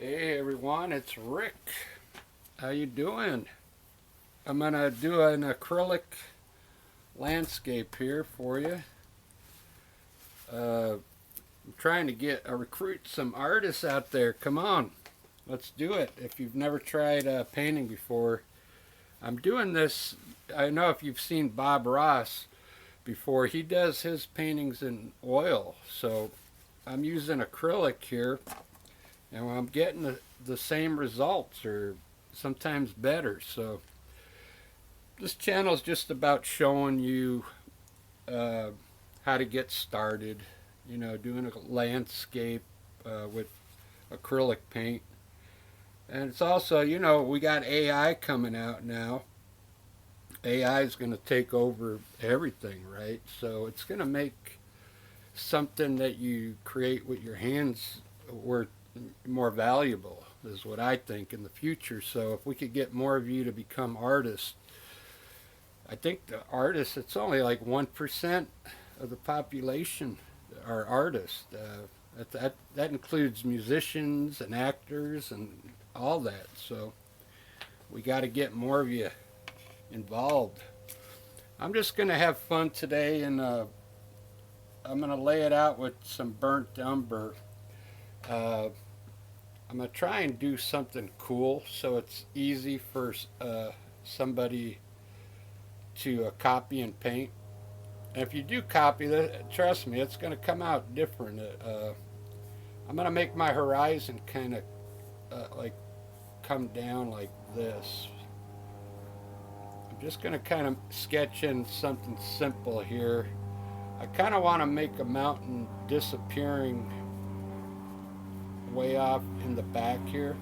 Hey everyone, it's Rick. How you doing? I'm gonna do an acrylic landscape here for you. I'm trying to recruit some artists out there. Come on, let's do it. If you've never tried painting before, I'm doing this. I know if you've seen Bob Ross before, he does his paintings in oil. So I'm using acrylic here, and I'm getting the same results or sometimes better. So this channel is just about showing you uh, how to get started, doing a landscape with acrylic paint. And it's also, we got AI coming out now. AI is going to take over everything, right? So it's going to make something that you create with your hands worth more valuable, is what I think in the future. So if we could get more of you to become artists, I think the artists, it's only like 1% of the population are artists. That includes musicians and actors and all that. So we got to get more of you involved. I'm just going to have fun today, and I'm going to lay it out with some burnt umber. Uh, I'm going to try and do something cool so it's easy for somebody to copy and paint. And if you do copy that, trust me, it's going to come out different. I'm going to make my horizon kind of like come down like this. I'm just going to kind of sketch in something simple here. I kind of want to make a mountain disappearing way off in the back here,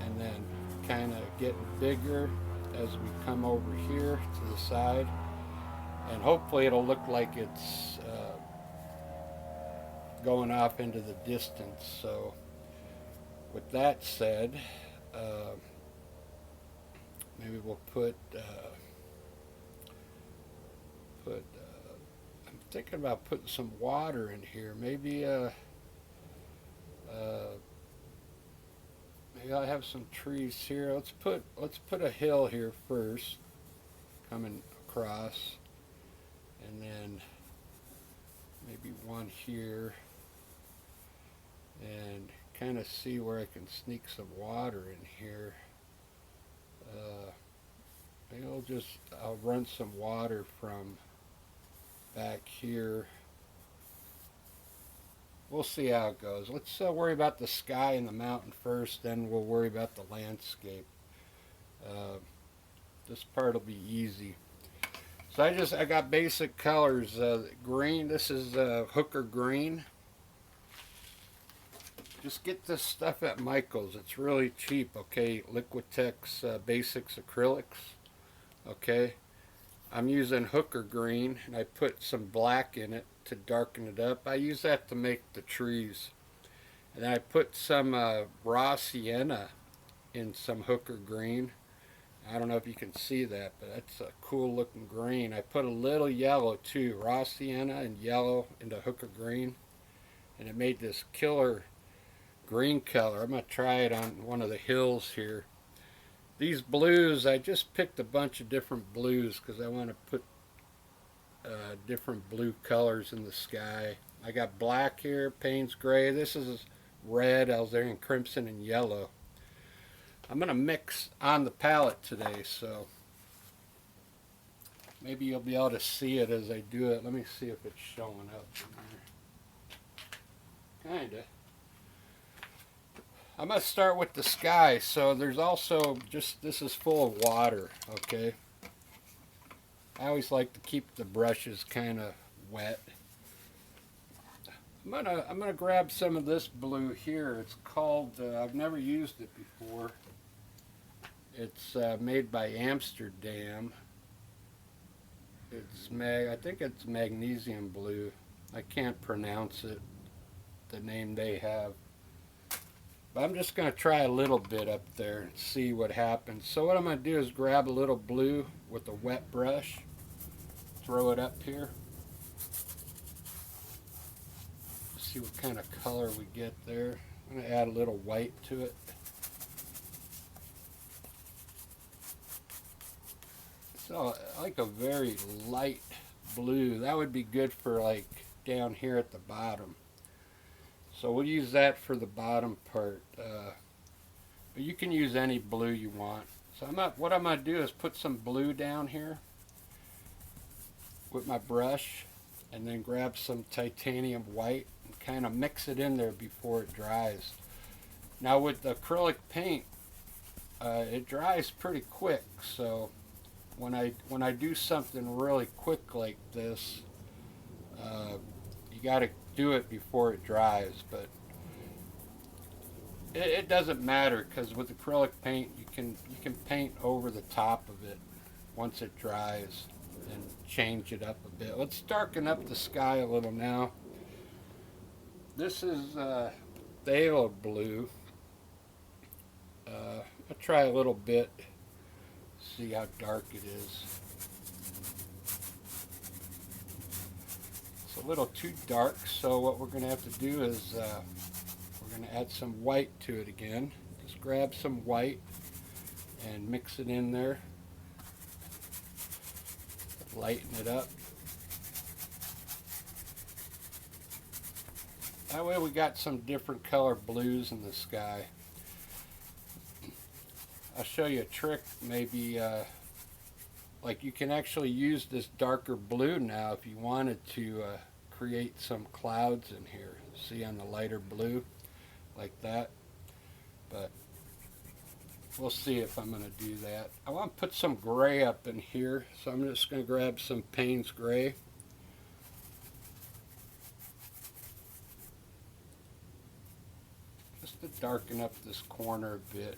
and then kind of getting bigger as we come over here to the side. And hopefully it'll look like it's going off into the distance. So with that said, uh, maybe we'll I'm thinking about putting some water in here. Uh, maybe I'll have some trees here. Let's put a hill here first, coming across, and then maybe one here, and kind of see where I can sneak some water in here. Maybe I'll run some water from back here. We'll see how it goes. Let's worry about the sky and the mountain first, then we'll worry about the landscape. Uh, this part will be easy. So I got basic colors. Green. This is Hooker green. Just get this stuff at Michael's. It's really cheap. Okay, Liquitex Basics acrylics. Okay, I'm using Hooker green, and I put some black in it to darken it up. I use that to make the trees, and then I put some raw sienna in some Hooker green. I don't know if you can see that, but that's a cool looking green. I put a little yellow too, raw sienna and yellow into Hooker green, and it made this killer green color. I'm going to try it on one of the hills here. These blues, I just picked a bunch of different blues because I want to put different blue colors in the sky. I got black here, Payne's gray. This is red, alizarin crimson, and yellow. I'm going to mix on the palette today, so maybe you'll be able to see it as I do it. Let me see if it's showing up in there. Kinda. I'm going to start with the sky. So there's also this is full of water, okay? I always like to keep the brushes kind of wet. I'm gonna grab some of this blue here. It's called, I've never used it before. It's made by Amsterdam. I think it's magnesium blue. I can't pronounce it, the name they have. But I'm just going to try a little bit up there and see what happens. So what I'm going to do is grab a little blue with a wet brush, throw it up here. See what kind of color we get there. I'm going to add a little white to it. So I like a very light blue. That would be good for like down here at the bottom. So we'll use that for the bottom part. But you can use any blue you want. So what I'm going to do is put some blue down here with my brush, and then grab some titanium white and kind of mix it in there before it dries. Now with acrylic paint, it dries pretty quick, so when I do something really quick like this, you got to do it before it dries. But it doesn't matter, because with acrylic paint you can paint over the top of it once it dries and change it up a bit. Let's darken up the sky a little now. This is phthalo blue. I'll try a little bit, see how dark it is. It's a little too dark, so what we're going to have to do is we're going to add some white to it again. Just grab some white and mix it in there. Lighten it up. That way we got some different color blues in the sky. I'll show you a trick, maybe like you can actually use this darker blue now if you wanted to create some clouds in here. See, on the lighter blue like that. But we'll see if I'm going to do that. I want to put some gray up in here, so I'm just going to grab some Payne's gray. Just to darken up this corner a bit.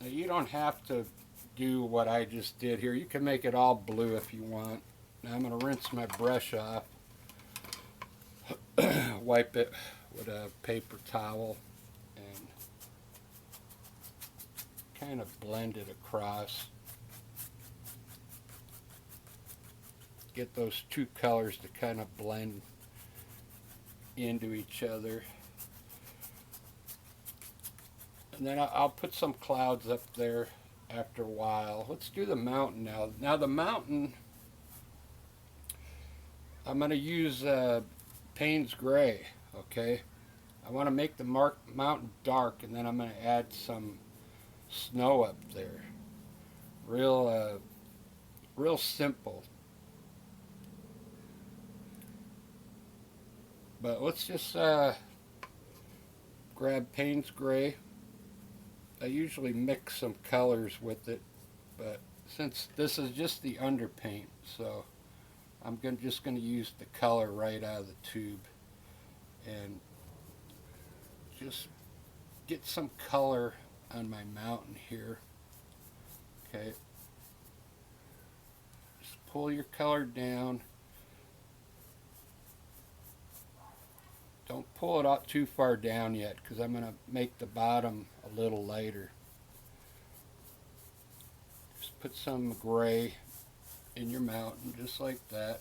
Now you don't have to do what I just did here. You can make it all blue if you want. Now I'm going to rinse my brush off. Wipe it with a paper towel and kind of blend it across. Get those two colors to kind of blend into each other. And then I'll put some clouds up there after a while. Let's do the mountain now. Now the mountain, I'm going to use Payne's gray, okay? I want to make the mountain dark, and then I'm going to add some snow up there. Real simple. But let's just grab Payne's gray. I usually mix some colors with it, but since this is just the underpaint, so I'm just going to use the color right out of the tube and just get some color on my mountain here. Okay. Just pull your color down. Don't pull it out too far down yet, because I'm going to make the bottom a little lighter. Just put some gray in your mountain, just like that.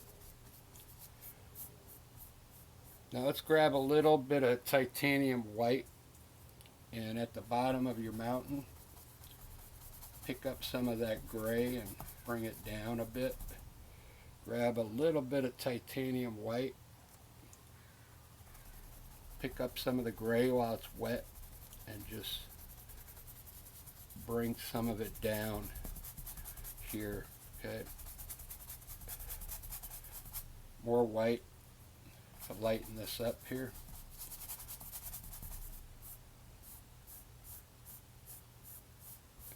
Now let's grab a little bit of titanium white, and at the bottom of your mountain, pick up some of that gray and bring it down a bit. Grab a little bit of titanium white. Pick up some of the gray while it's wet and just bring some of it down here, okay? More white to lighten this up here.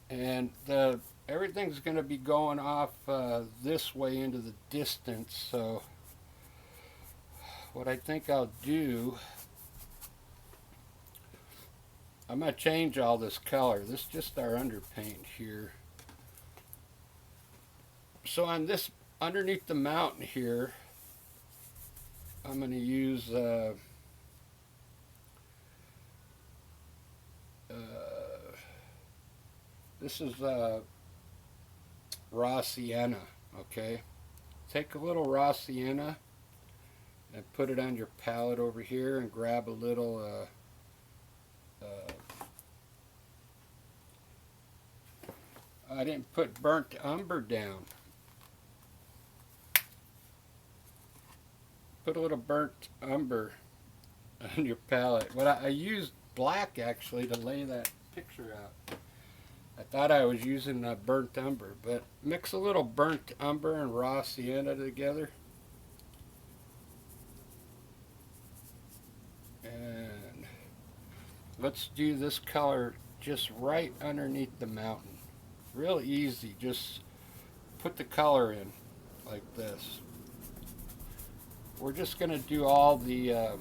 And everything's going to be going off this way into the distance, so what I think I'll do, I'm going to change all this color. This is just our underpaint here. So on this, underneath the mountain here, I'm going to use this is raw sienna, okay? take a little raw sienna and put it on your palette over here, and grab a little I didn't put burnt umber down. Put a little burnt umber on your palette. But I used black actually to lay that picture out. I thought I was using burnt umber, but mix a little burnt umber and raw sienna together. And let's do this color just right underneath the mountain. Real easy, just put the color in like this. We're just going to do all the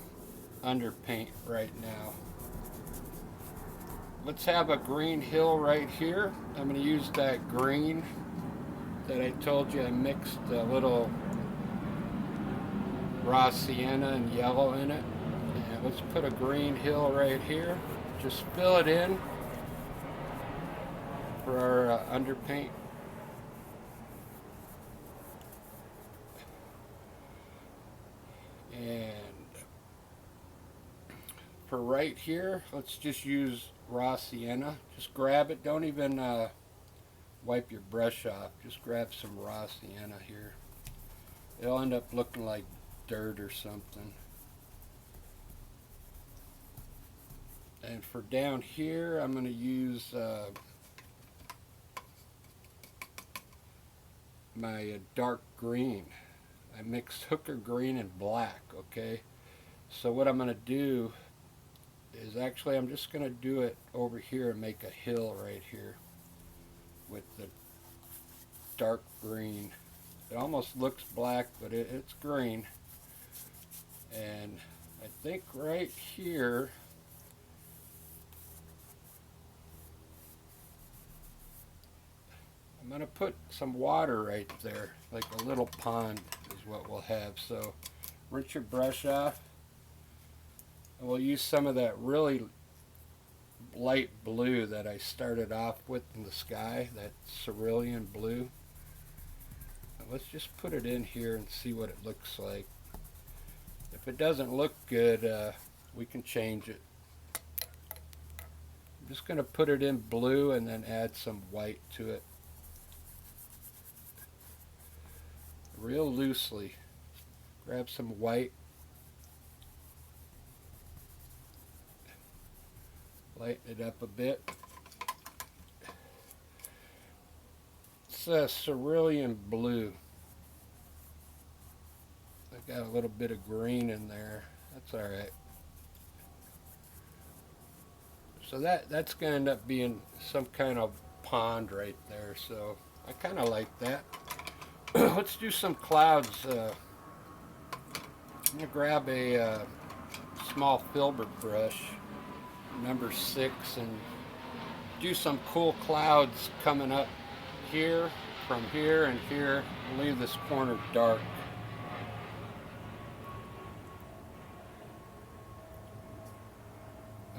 underpaint right now. Let's have a green hill right here. I'm going to use that green that I told you I mixed a little raw sienna and yellow in it. And let's put a green hill right here. Just fill it in for our underpaint. And for right here, let's just use raw sienna. Just grab it. Don't even wipe your brush off. Just grab some raw sienna here. It'll end up looking like dirt or something. And for down here, I'm going to use my dark green. I mixed hooker green and black, okay? So what I'm going to do is actually I'm just going to do it over here and make a hill right here with the dark green. It almost looks black, but it's green. And I think right here I'm going to put some water right there, like a little pond is what we'll have. So rinse your brush off, and we'll use some of that really light blue that I started off with in the sky, that cerulean blue. And let's just put it in here and see what it looks like. If it doesn't look good, we can change it. I'm just going to put it in blue and then add some white to it. Real loosely. Grab some white. Lighten it up a bit. It's a cerulean blue. I got a little bit of green in there. That's alright. So that's going to end up being some kind of pond right there. So I kind of like that. Let's do some clouds. I'm going to grab a small filbert brush, number 6, and do some cool clouds coming up here, from here and here. Leave this corner dark.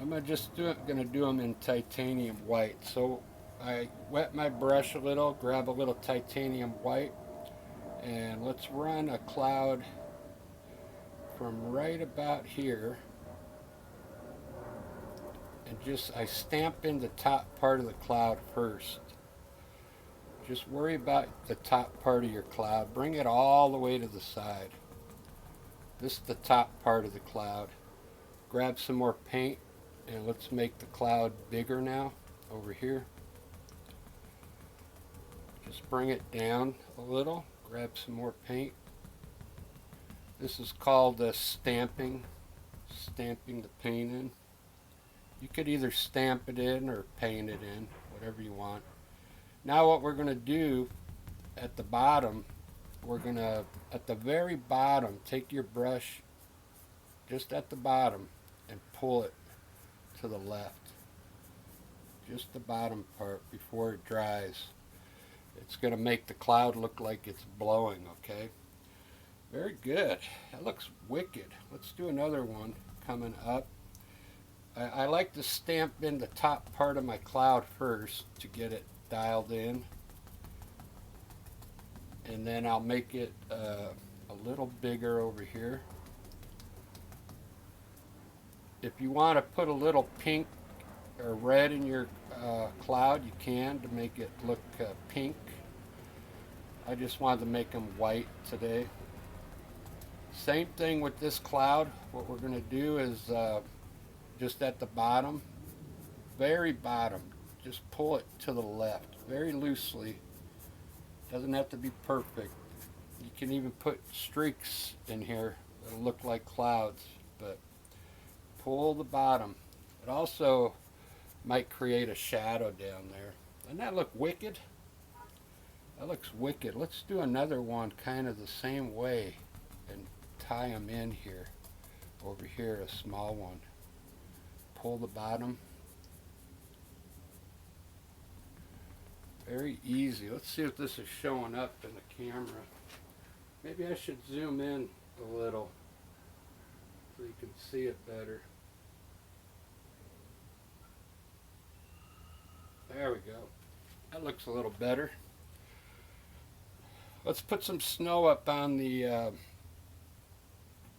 I'm just going to do them in titanium white. So I wet my brush a little, grab a little titanium white, and let's run a cloud from right about here, and I stamp in the top part of the cloud first. Just worry about the top part of your cloud. Bring it all the way to the side. This is the top part of the cloud. Grab some more paint, and let's make the cloud bigger now over here. Just bring it down a little. Grab some more paint. This is called stamping the paint in. You could either stamp it in or paint it in, whatever you want. Now what we're going to do at the bottom, at the very bottom, take your brush just at the bottom and pull it to the left. Just the bottom part before it dries. It's going to make the cloud look like it's blowing, okay? Very good. That looks wicked. Let's do another one coming up. I like to stamp in the top part of my cloud first to get it dialed in. and then I'll make it a little bigger over here. If you want to put a little pink or red in your cloud, you can, to make it look pink. I just wanted to make them white today. Same thing with this cloud. What we're going to do is just at the bottom, very bottom, just pull it to the left very loosely. Doesn't have to be perfect. You can even put streaks in here that'll look like clouds, but pull the bottom. It also might create a shadow down there. Doesn't that look wicked? That looks wicked. Let's do another one kind of the same way and tie them in here. Over here, a small one. Pull the bottom. Very easy. Let's see if this is showing up in the camera. Maybe I should zoom in a little so you can see it better. There we go. That looks a little better. Let's put some snow up on the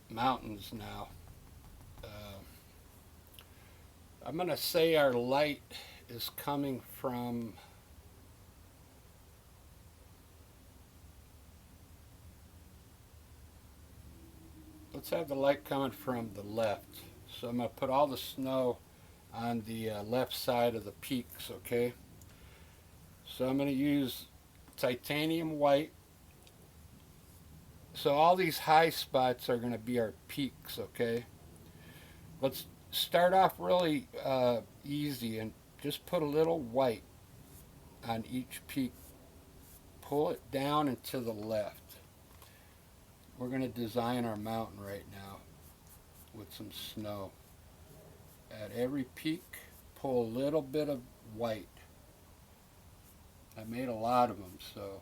mountains now. I'm going to say our light is coming from let's have the light coming from the left. So I'm going to put all the snow on the left side of the peaks, okay? So I'm going to use titanium white. So all these high spots are going to be our peaks, okay? Let's start off really easy and just put a little white on each peak. Pull it down and to the left. We're going to design our mountain right now with some snow. At every peak, pull a little bit of white. I made a lot of them, so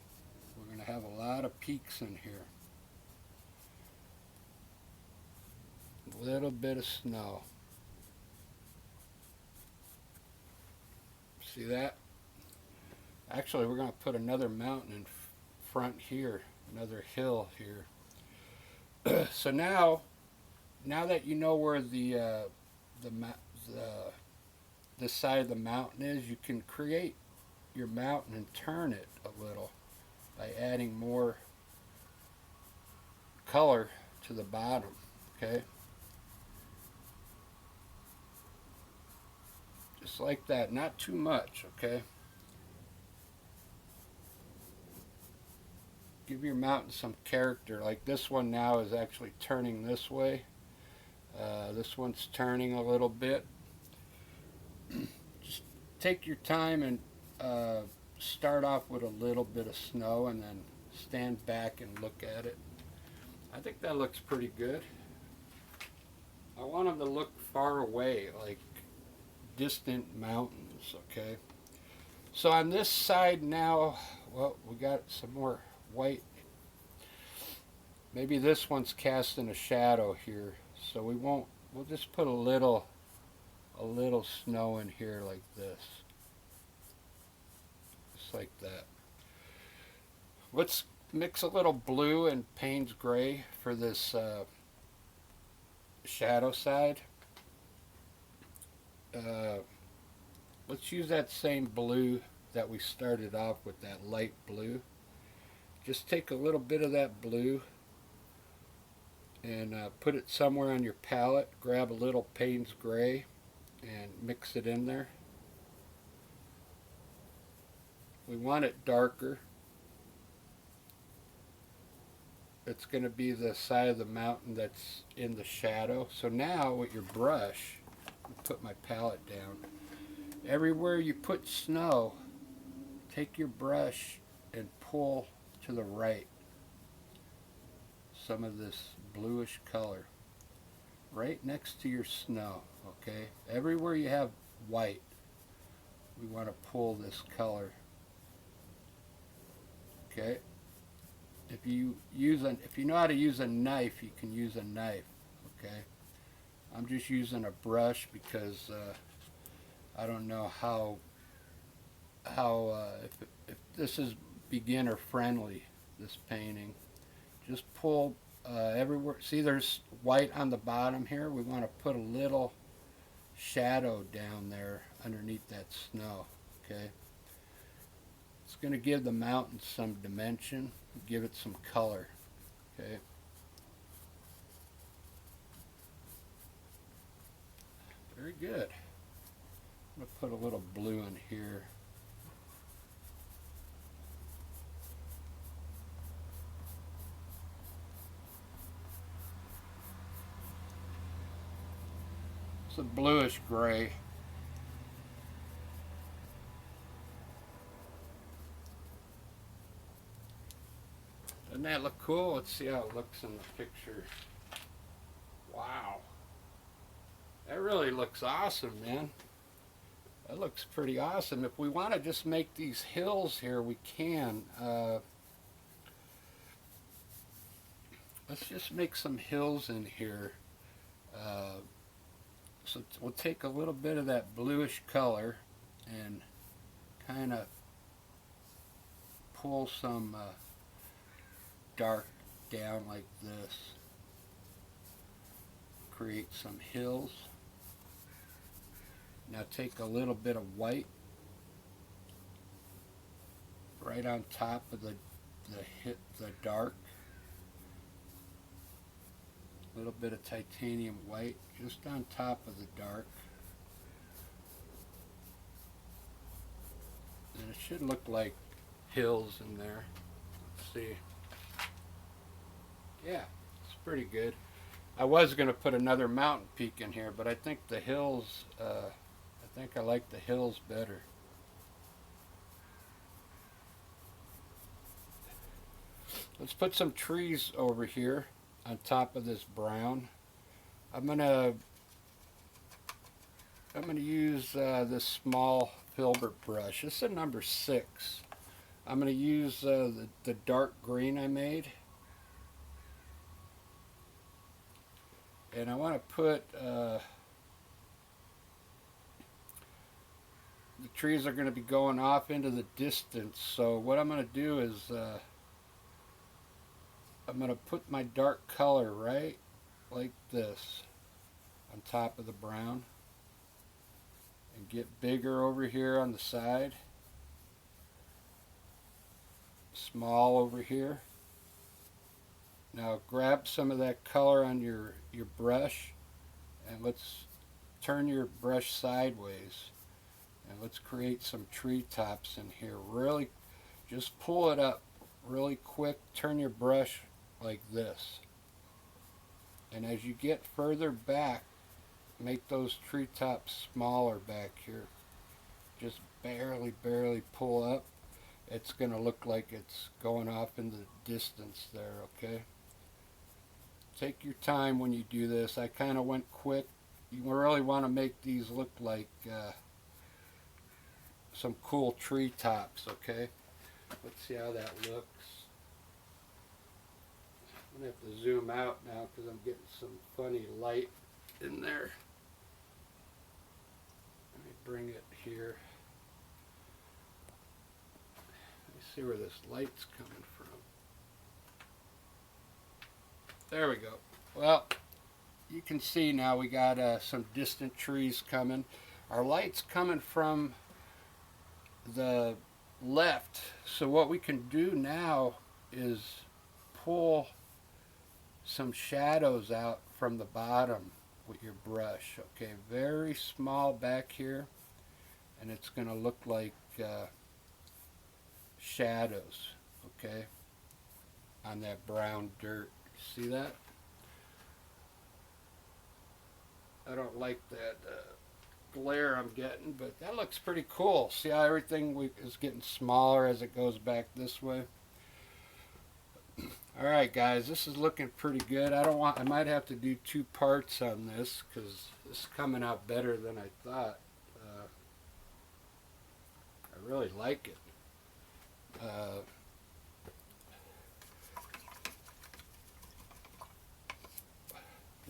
we're going to have a lot of peaks in here. A little bit of snow. See that? Actually, we're going to put another mountain in front here, another hill here. So now that you know where this side of the mountain is, you can create your mountain and turn it a little by adding more color to the bottom, okay? Just like that, not too much, okay? Give your mountain some character. Like this one now is actually turning this way. This one's turning a little bit. Just take your time and start off with a little bit of snow and then stand back and look at it. I think that looks pretty good. I want them to look far away, like distant mountains, okay? So on this side now, well, we got some more white. Maybe this one's casting a shadow here, so we'll just put a little snow in here like this. Just like that. Let's mix a little blue and Payne's gray for this shadow side. Let's use that same blue that we started off with, that light blue. Just take a little bit of that blue and put it somewhere on your palette. Grab a little Payne's gray and mix it in there. We want it darker. It's going to be the side of the mountain that's in the shadow. So now with your brush, put my palette down. Everywhere you put snow, take your brush and pull to the right some of this bluish color right next to your snow, okay? Everywhere you have white, we want to pull this color, okay? If you know how to use a knife, you can use a knife, okay? I'm just using a brush because I don't know how if this is beginner friendly, this painting. Just pull everywhere. See, there's white on the bottom here. We want to put a little shadow down there underneath that snow. Okay. It's going to give the mountain some dimension, give it some color. Okay. Very good. I'm going to put a little blue in here. It's a bluish gray. Doesn't that look cool? Let's see how it looks in the picture. Wow. That really looks awesome, man. That looks pretty awesome. If we want to just make these hills here, we can. Let's just make some hills in here. So we'll take a little bit of that bluish color and kind of pull some dark down like this. Create some hills. Now take a little bit of white right on top of the dark. A little bit of titanium white just on top of the dark. And it should look like hills in there. Let's see. Yeah, it's pretty good. I was going to put another mountain peak in here, but I think the hills, I think I like the hills better. Let's put some trees over here on top of this brown. I'm gonna use this small filbert brush. This is a number 6. I'm gonna use the dark green I made, and I want to put the trees are going to be going off into the distance. So what I'm going to do is I'm going to put my dark color right like this on top of the brown and get bigger over here on the side, small over here. Now grab some of that color on your brush and let's turn your brush sideways and let's create some treetops in here. Really just pull it up really quick, turn your brush like this, and as you get further back, make those treetops smaller back here. Just barely pull up. It's going to look like it's going off in the distance there, okay? Take your time when you do this. I kind of went quick. You really want to make these look like some cool treetops, okay? Let's see how that looks. I'm going to have to zoom out now because I'm getting some funny light in there. Let me bring it here. Let me see where this light's coming from. There we go. Well, you can see now we got some distant trees coming. Our light's coming from the left. So what we can do now is pull some shadows out from the bottom with your brush. Okay, very small back here, and it's going to look like shadows, okay, on that brown dirt. See that? I don't like that glare I'm getting, but that looks pretty cool. See how everything is getting smaller as it goes back this way? Alright guys, this is looking pretty good. I might have to do 2 parts on this because this is coming out better than I thought. I really like it.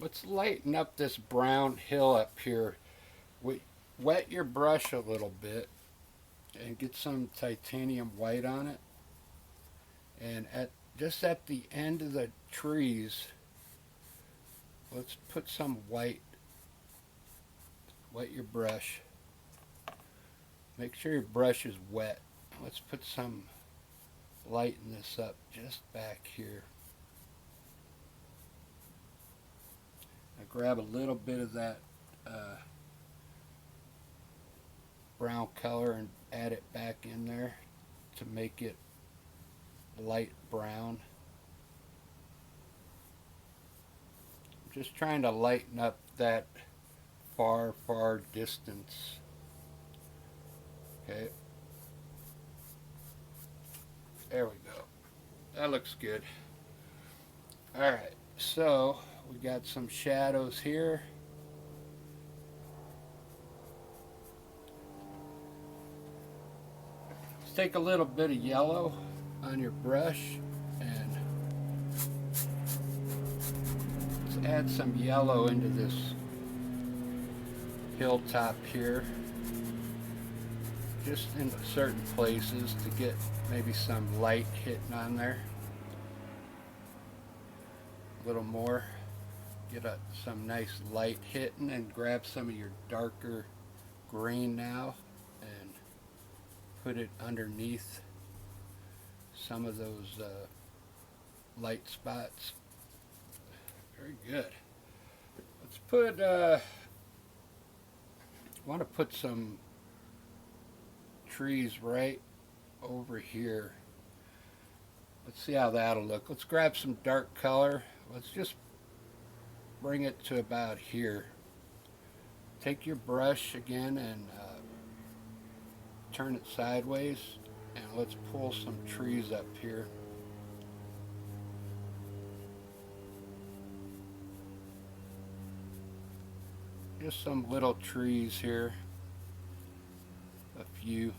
Let's lighten up this brown hill up here. Wet your brush a little bit and get some titanium white on it. And just at the end of the trees, let's put some white. Wet your brush. Make sure your brush is wet. Let's put some, lighten this up just back here. Now grab a little bit of that brown color and add it back in there to make it light brown. I'm just trying to lighten up that far distance. Okay. There we go. That looks good. Alright, so we got some shadows here. Let's take a little bit of yellow on your brush and let's add some yellow into this hilltop here, just in certain places to get maybe some light hitting on there. A little more, get some nice light hitting, and grab some of your darker green now and put it underneath some of those light spots. Very good. Let's put want to put some trees right over here. Let's see how that'll look. Let's grab some dark color. Let's just bring it to about here. Take your brush again and turn it sideways, and let's pull some trees up here. Just some little trees here, a few.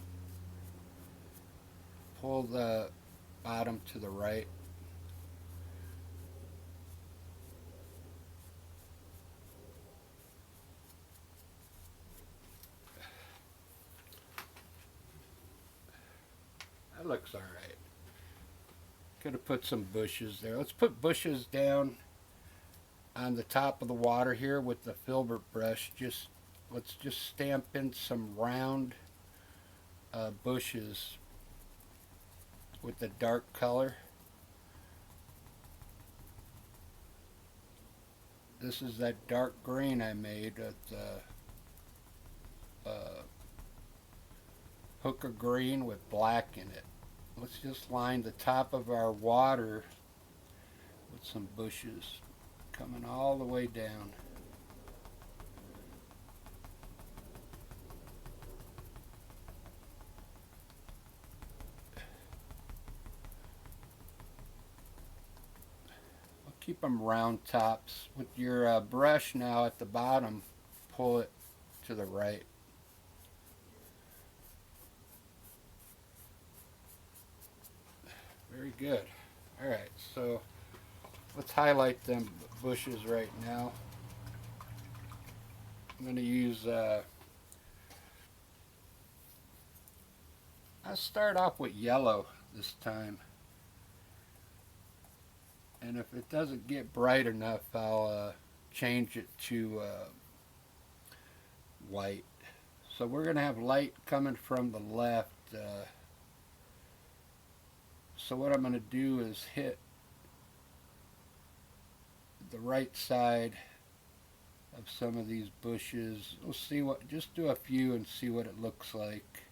Pull the bottom to the right. That looks all right. Could have put some bushes there. Let's put bushes down on the top of the water here with the filbert brush. Let's just stamp in some round bushes with the dark color. This is that dark green I made with hooker green with black in it. Let's just line the top of our water with some bushes coming all the way down. We'll keep them round tops. With your brush now at the bottom, pull it to the right. Very good. Alright, so let's highlight them bushes right now. I'm going to use, I'll start off with yellow this time. And if it doesn't get bright enough, I'll change it to white. So we're going to have light coming from the left. So what I'm going to do is hit the right side of some of these bushes. We'll see what, just do a few and see what it looks like.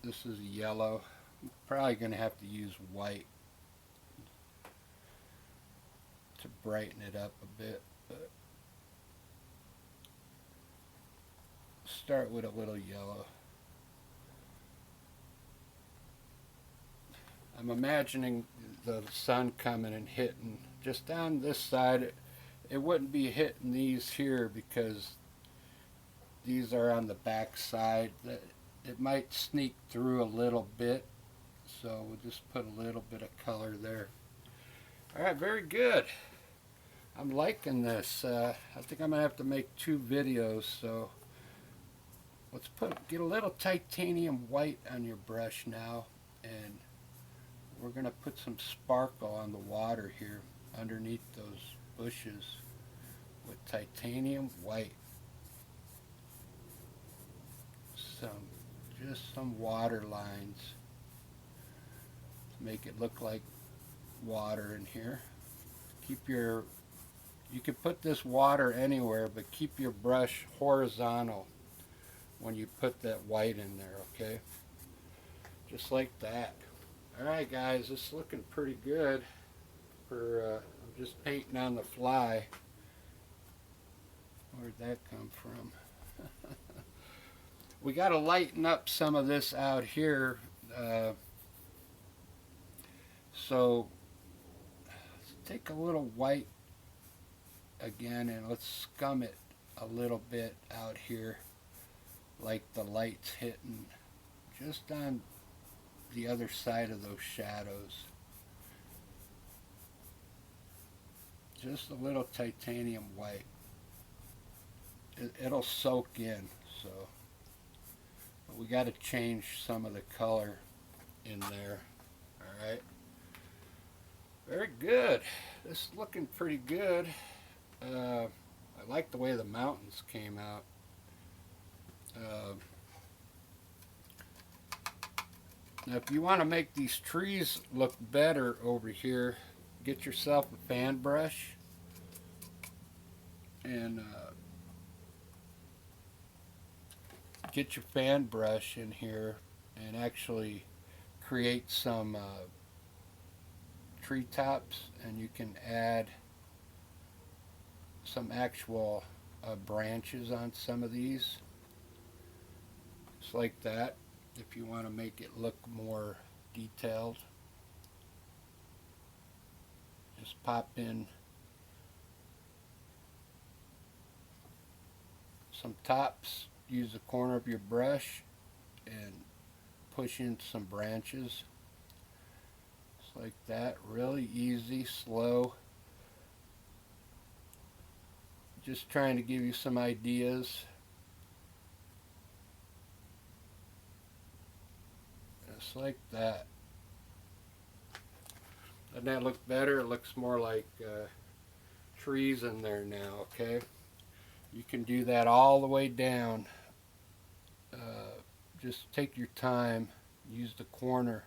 This is yellow. I'm probably going to have to use white to brighten it up a bit, but start with a little yellow. I'm imagining the sun coming and hitting just down this side. It wouldn't be hitting these here because these are on the back side. It might sneak through a little bit, so we'll just put a little bit of color there. Alright, very good. I'm liking this. I think I'm gonna have to make 2 videos. So let's get a little titanium white on your brush now, and we're gonna put some sparkle on the water here underneath those bushes with titanium white. Just some water lines to make it look like water in here. You can put this water anywhere, but keep your brush horizontal when you put that white in there, okay? Just like that. Alright guys, this is looking pretty good. I'm just painting on the fly. Where'd that come from? We got to lighten up some of this out here. So let's take a little white again and let's scum it a little bit out here, like the light's hitting just on the other side of those shadows. Just a little titanium white. It'll soak in, so we got to change some of the color in there. Alright, very good. This is looking pretty good. I like the way the mountains came out. Now if you want to make these trees look better over here, get yourself a fan brush and get your fan brush in here and actually create some treetops, and you can add some actual branches on some of these, just like that, if you want to make it look more detailed. Just pop in some tops, use the corner of your brush and push in some branches, just like that. Really easy, slow. Just trying to give you some ideas. Just like that. Doesn't that look better? It looks more like trees in there now, okay? You can do that all the way down. Just take your time, use the corner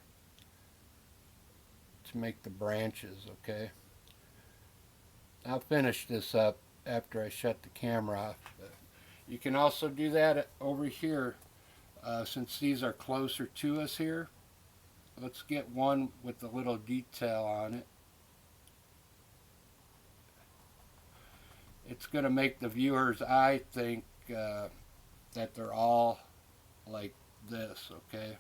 to make the branches, okay? I'll finish this up after I shut the camera off. But you can also do that over here, since these are closer to us here. Let's get one with a little detail on it. It's going to make the viewer's eye think that they're all like this, okay?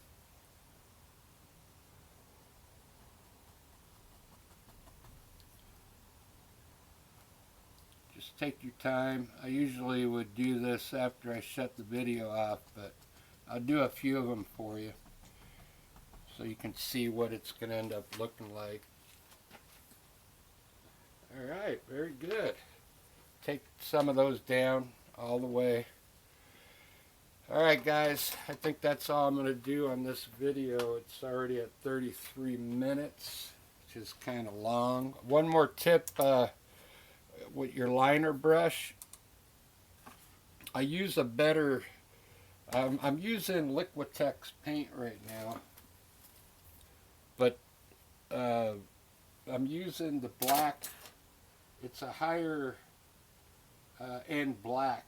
Just take your time. I usually would do this after I shut the video off, but I'll do a few of them for you so you can see what it's going to end up looking like. Alright, very good. Take some of those down all the way. Alright guys, I think that's all I'm going to do on this video. It's already at 33 minutes, which is kind of long. One more tip with your liner brush. I use a better, I'm using Liquitex paint right now, but I'm using the black. It's a higher end black.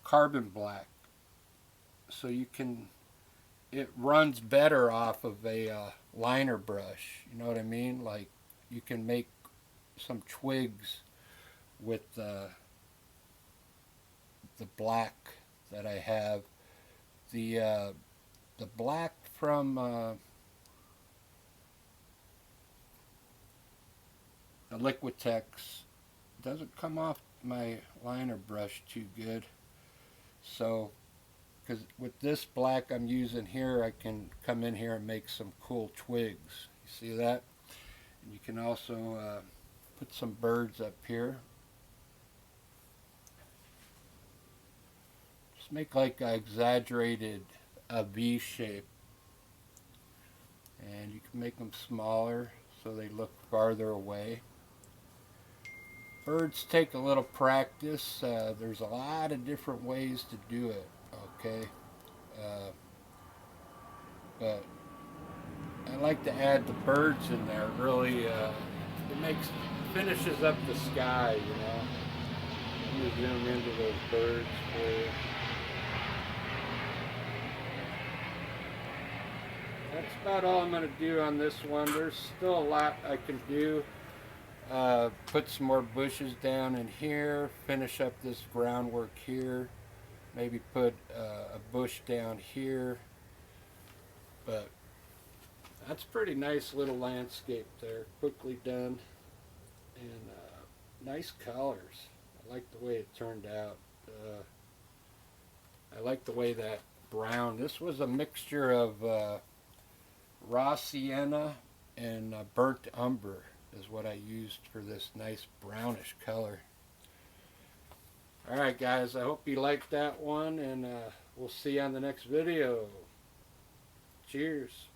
Carbon black, so it runs better off of a liner brush, you know what I mean? Like, you can make some twigs with the black that I have. The black from the Liquitex doesn't come off my liner brush too good, so because with this black I'm using here, I can come in here and make some cool twigs. You see that? And you can also Put some birds up here. Just make like an exaggerated V shape. And you can make them smaller so they look farther away. Birds take a little practice. There's a lot of different ways to do it, okay? But I like to add the birds in there. Really, it finishes up the sky, you know. Let me zoom into those birds for you. That's about all I'm going to do on this one. There's still a lot I can do. Put some more bushes down in here. Finish up this groundwork here. Maybe put a bush down here. But that's pretty nice little landscape there. Quickly done. And nice colors. I like the way it turned out. I like the way that brown. This was a mixture of raw sienna and burnt umber is what I used for this nice brownish color. Alright guys, I hope you liked that one, and we'll see you on the next video. Cheers.